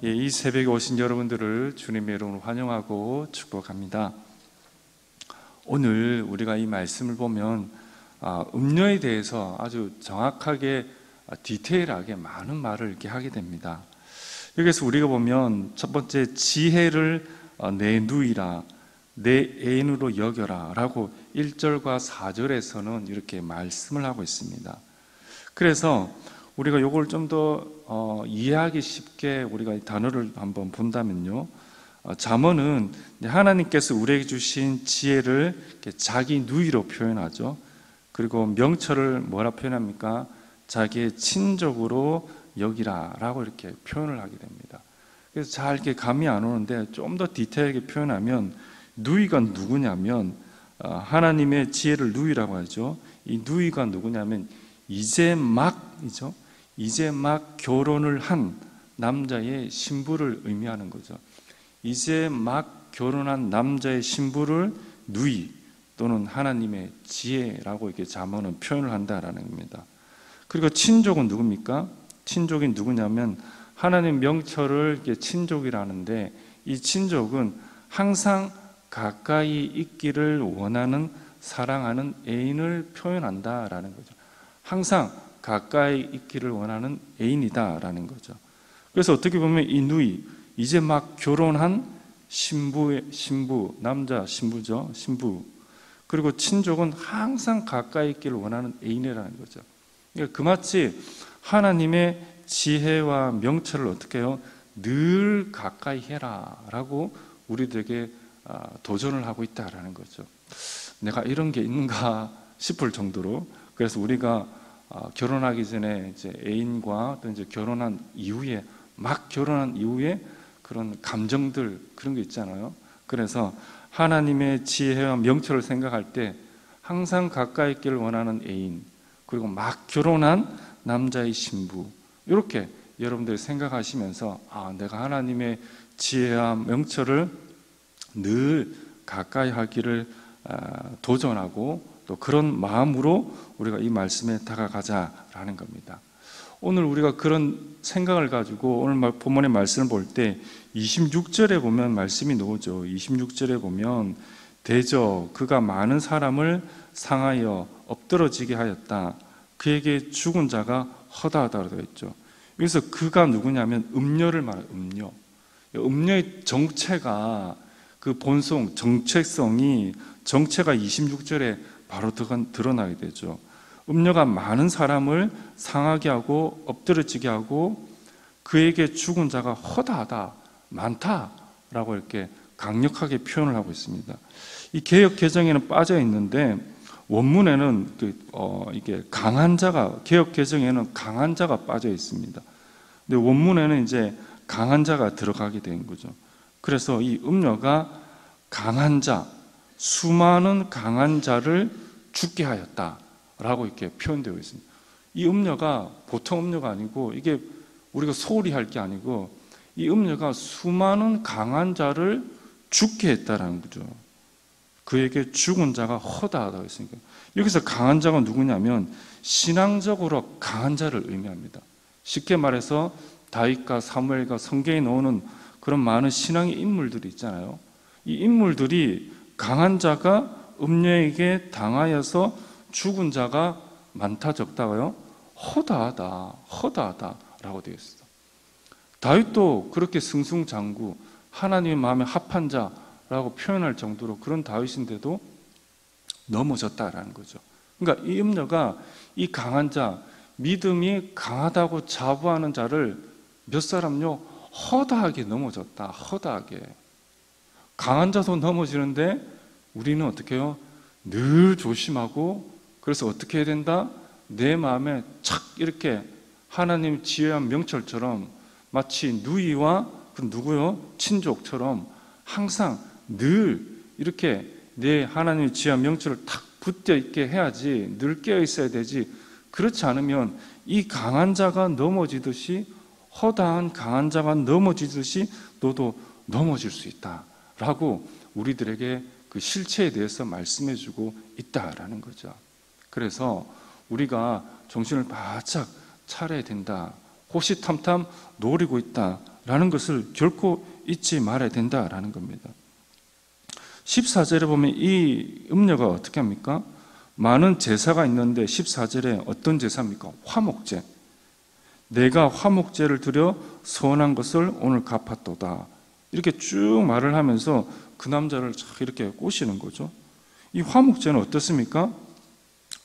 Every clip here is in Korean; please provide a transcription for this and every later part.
예, 이 새벽에 오신 여러분들을 주님의 이름으로 환영하고 축복합니다. 오늘 우리가 이 말씀을 보면 음료에 대해서 아주 정확하게 디테일하게 많은 말을 이렇게 하게 됩니다. 여기서 우리가 보면 첫 번째, 지혜를 내 누이라, 내 애인으로 여겨라 라고 1절과 4절에서는 이렇게 말씀을 하고 있습니다. 그래서 우리가 이걸 좀 더 이해하기 쉽게 우리가 이 단어를 한번 본다면요, 잠언은 하나님께서 우리에게 주신 지혜를 자기 누이로 표현하죠. 그리고 명철을 뭐라 표현합니까? 자기의 친족으로 여기라 라고 이렇게 표현을 하게 됩니다. 그래서 잘 이렇게 감이 안 오는데 좀 더 디테일하게 표현하면, 누이가 누구냐면 하나님의 지혜를 누이라고 하죠. 이 누이가 누구냐면 이제 막 결혼을 한 남자의 신부를 의미하는 거죠. 이제 막 결혼한 남자의 신부를 누이 또는 하나님의 지혜라고 이렇게 잠언은 표현을 한다라는 겁니다. 그리고 친족은 누굽니까? 친족이 누구냐면 하나님 명철을 이렇게 친족이라는데, 이 친족은 항상 가까이 있기를 원하는, 사랑하는 애인을 표현한다라는 거죠. 항상 가까이 있기를 원하는 애인이다라는 거죠. 그래서 어떻게 보면 이 누이, 이제 막 결혼한 신부, 남자 신부죠, 신부. 그리고 친족은 항상 가까이 있기를 원하는 애인이라는 거죠. 그러니까 그마치 하나님의 지혜와 명철을 어떻게 해요? 늘 가까이 해라 라고 우리들에게 도전을 하고 있다라는 거죠. 내가 이런 게 있는가 싶을 정도로. 그래서 우리가 결혼하기 전에 이제 애인과 또 이제 막 결혼한 이후에 그런 감정들, 그런 게 있잖아요. 그래서 하나님의 지혜와 명철을 생각할 때 항상 가까이 있기를 원하는 애인, 그리고 막 결혼한 남자의 신부, 이렇게 여러분들이 생각하시면서 내가 하나님의 지혜와 명철을 늘 가까이 하기를 도전하고, 또 그런 마음으로 우리가 이 말씀에 다가가자라는 겁니다. 오늘 우리가 그런 생각을 가지고 오늘 본문의 말씀을 볼 때 26절에 보면 말씀이 나오죠. 26절에 보면 대저 그가 많은 사람을 상하여 엎드러지게 하였다. 그에게 죽은 자가 허다하다고 되어 있죠. 여기서 그가 누구냐면 음녀를 말해요. 음녀의 정체가, 그 본성, 정체가 26절에 바로 드러나게 되죠. 음녀가 많은 사람을 상하게 하고 엎드러지게 하고 그에게 죽은 자가 허다하다, 많다라고 이렇게 강력하게 표현을 하고 있습니다. 이 개역 개정에는 빠져 있는데 원문에는 이게 강한 자가, 개역 개정에는 강한 자가 빠져 있습니다. 근데 원문에는 이제 강한 자가 들어가게 된 거죠. 그래서 이 음녀가 강한 자, 수많은 강한 자를 죽게 하였다라고 이렇게 표현되어 있습니다. 이 음녀가 보통 음녀가 아니고, 이게 우리가 소홀히 할 게 아니고, 이 음녀가 수많은 강한 자를 죽게 했다라는 거죠. 그에게 죽은 자가 허다하다고 했으니까, 여기서 강한 자가 누구냐면 신앙적으로 강한 자를 의미합니다. 쉽게 말해서 다윗과 사무엘과 성경에 나오는 그런 많은 신앙의 인물들이 있잖아요. 이 인물들이 강한 자가 음녀에게 당하여서 죽은 자가 많다 적다가요? 허다하다라고 되어 있어요. 다윗도 그렇게 승승장구, 하나님의 마음에 합한 자라고 표현할 정도로 그런 다윗인데도 넘어졌다라는 거죠. 그러니까 이 음녀가 이 강한 자, 믿음이 강하다고 자부하는 자를 몇 사람요? 허다하게 넘어졌다. 허다하게. 강한 자도 넘어지는데 우리는 어떻게 해요? 늘 조심하고, 그래서 어떻게 해야 된다? 내 마음에 착 이렇게 하나님 지혜와 명철처럼 마치 누이와 그 누구요? 친족처럼 항상 늘 이렇게 내 하나님의 지혜와 명철을 탁 붙어 있게 해야지, 늘 깨어 있어야 되지. 그렇지 않으면 이 강한 자가 넘어지듯이, 허다한 강한 자가 넘어지듯이 너도 넘어질 수 있다라고 우리들에게 그 실체에 대해서 말씀해 주고 있다라는 거죠. 그래서 우리가 정신을 바짝 차려야 된다, 호시탐탐 노리고 있다 라는 것을 결코 잊지 말아야 된다라는 겁니다. 14절에 보면 이 음녀가 어떻게 합니까? 많은 제사가 있는데 14절에 어떤 제사입니까? 화목제. 내가 화목제를 드려 선한 것을 오늘 갚았도다. 이렇게 쭉 말을 하면서 그 남자를 이렇게 꼬시는 거죠. 이 화목제는 어떻습니까?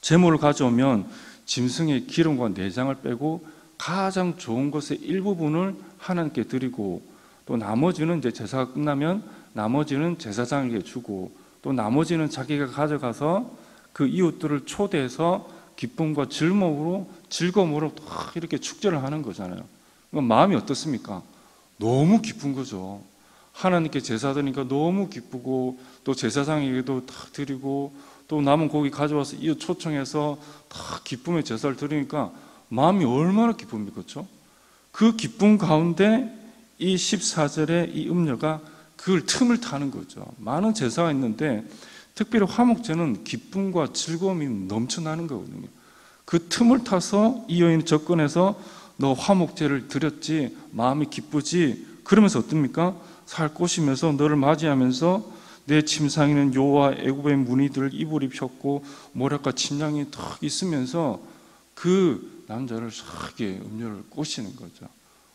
제물을 가져오면 짐승의 기름과 내장을 빼고 가장 좋은 것의 일부분을 하나님께 드리고, 또 나머지는 이제 제사가 끝나면 나머지는 제사장에게 주고, 또 나머지는 자기가 가져가서 그 이웃들을 초대해서 기쁨과 즐거움으로 이렇게 축제를 하는 거잖아요. 그러니까 마음이 어떻습니까? 너무 기쁜 거죠. 하나님께 제사 드리니까 너무 기쁘고, 또 제사장에게도 다 드리고, 또 남은 고기 가져와서 이웃 초청해서 다 기쁨의 제사를 드리니까 마음이 얼마나 기쁩니까? 그렇죠? 그 기쁨 가운데 이 14절에 이 음녀가 그걸 틈을 타는 거죠. 많은 제사가 있는데 특별히 화목제는 기쁨과 즐거움이 넘쳐나는 거거든요. 그 틈을 타서 이 여인이 접근해서 너 화목제를 드렸지, 마음이 기쁘지? 그러면서 어떻습니까? 살 꼬시면서 너를 맞이하면서 내 침상에는 요와 애굽의 무늬들 이불 입혔고 모략과 침량이 탁 있으면서 그 남자를 싹게 음녀를 꼬시는 거죠.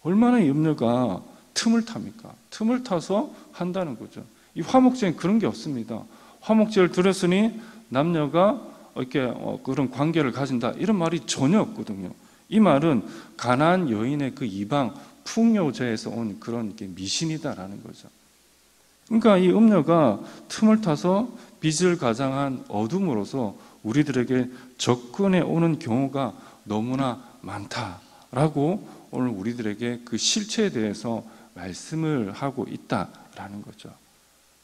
얼마나 이 음녀가 틈을 탑니까? 틈을 타서 한다는 거죠. 이 화목제는 그런 게 없습니다. 화목제를 드렸으니 남녀가 이렇게 그런 관계를 가진다, 이런 말이 전혀 없거든요. 이 말은 가나안 여인의 그 이방 풍요제에서 온 그런 미신이다라는 거죠. 그러니까 이 음녀가 틈을 타서 빛을 가장한 어둠으로서 우리들에게 접근해 오는 경우가 너무나 많다라고 오늘 우리들에게 그 실체에 대해서 말씀을 하고 있다라는 거죠.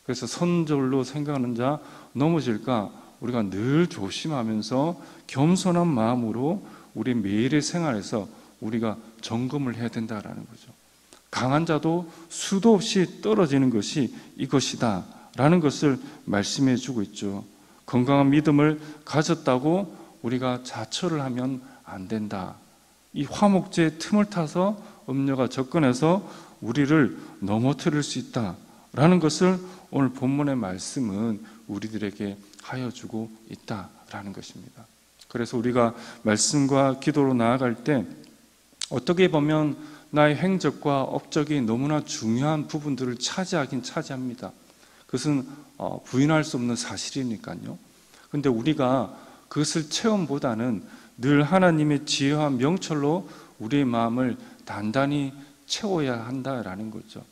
그래서 선절로 생각하는 자 넘어질까 우리가 늘 조심하면서 겸손한 마음으로 우리 매일의 생활에서 우리가 점검을 해야 된다라는 거죠. 강한 자도 수도 없이 떨어지는 것이 이것이다 라는 것을 말씀해 주고 있죠. 건강한 믿음을 가졌다고 우리가 자처를 하면 안 된다. 이 화목제의 틈을 타서 음녀가 접근해서 우리를 넘어뜨릴 수 있다 라는 것을 오늘 본문의 말씀은 우리들에게 하여 주고 있다라는 것입니다. 그래서 우리가 말씀과 기도로 나아갈 때 어떻게 보면 나의 행적과 업적이 너무나 중요한 부분들을 차지하긴 차지합니다. 그것은 부인할 수 없는 사실이니까요. 그런데 우리가 그것을 체험보다는 늘 하나님의 지혜와 명철로 우리의 마음을 단단히 채워야 한다라는 거죠.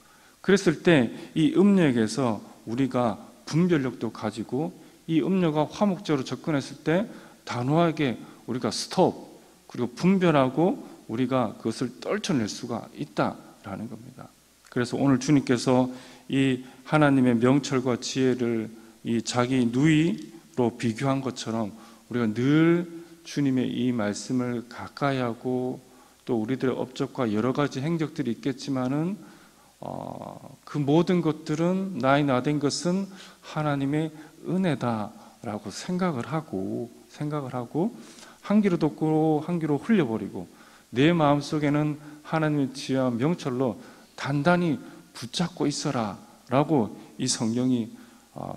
그랬을 때 이 음녀에게서 우리가 분별력도 가지고 이 음녀가 화목제로 접근했을 때 단호하게 우리가 스톱, 그리고 분별하고 우리가 그것을 떨쳐낼 수가 있다라는 겁니다. 그래서 오늘 주님께서 이 하나님의 명철과 지혜를 이 자기 누이로 비교한 것처럼 우리가 늘 주님의 이 말씀을 가까이 하고, 또 우리들의 업적과 여러 가지 행적들이 있겠지만은 그 모든 것들은 나된 것은 하나님의 은혜다라고 생각을 하고 한 귀로 듣고 한 귀로 흘려버리고 내 마음속에는 하나님의 지혜와 명철로 단단히 붙잡고 있어라 라고 이 성경이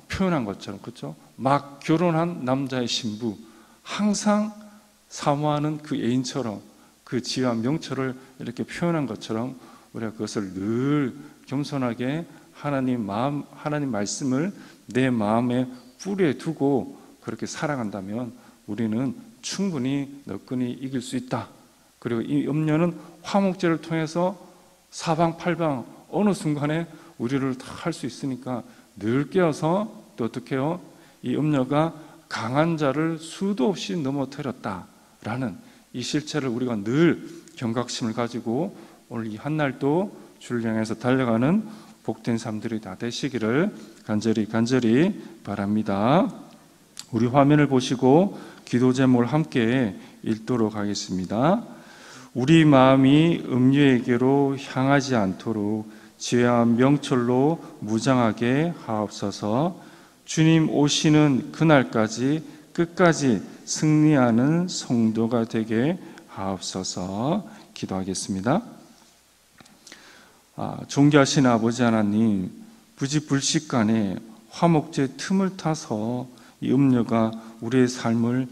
표현한 것처럼, 그렇죠? 막 결혼한 남자의 신부, 항상 사모하는 그 애인처럼 그 지혜와 명철을 이렇게 표현한 것처럼 우리가 그것을 늘 겸손하게 하나님 말씀을 내 마음에 뿌리에 두고 그렇게 살아간다면 우리는 충분히 너끈히 이길 수 있다. 그리고 이 음녀는 화목제를 통해서 사방팔방 어느 순간에 우리를 다 할 수 있으니까 늘 깨어서 또 어떻게 해요? 이 음녀가 강한 자를 수도 없이 넘어뜨렸다라는 이 실체를 우리가 늘 경각심을 가지고 오늘 이 한날도 주를 향해서 달려가는 복된 삶들이 다 되시기를 간절히 바랍니다. 우리 화면을 보시고 기도 제목을 함께 읽도록 하겠습니다. 우리 마음이 음녀에게로 향하지 않도록 지혜와 명철로 무장하게 하옵소서. 주님 오시는 그날까지 끝까지 승리하는 성도가 되게 하옵소서. 기도하겠습니다. 존귀하신 아버지 하나님, 부지불식간에 화목제 틈을 타서 이 음녀가 우리의 삶을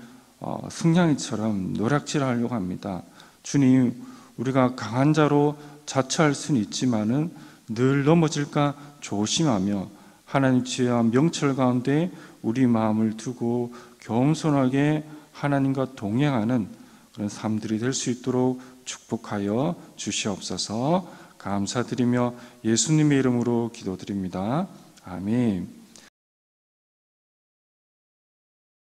승냥이처럼 노략질하려고 합니다. 주님, 우리가 강한 자로 자처할 수는 있지만은 늘 넘어질까 조심하며 하나님 지혜와 명철 가운데 우리 마음을 두고 겸손하게 하나님과 동행하는 그런 삶들이 될 수 있도록 축복하여 주시옵소서. 감사드리며 예수님의 이름으로 기도드립니다. 아멘.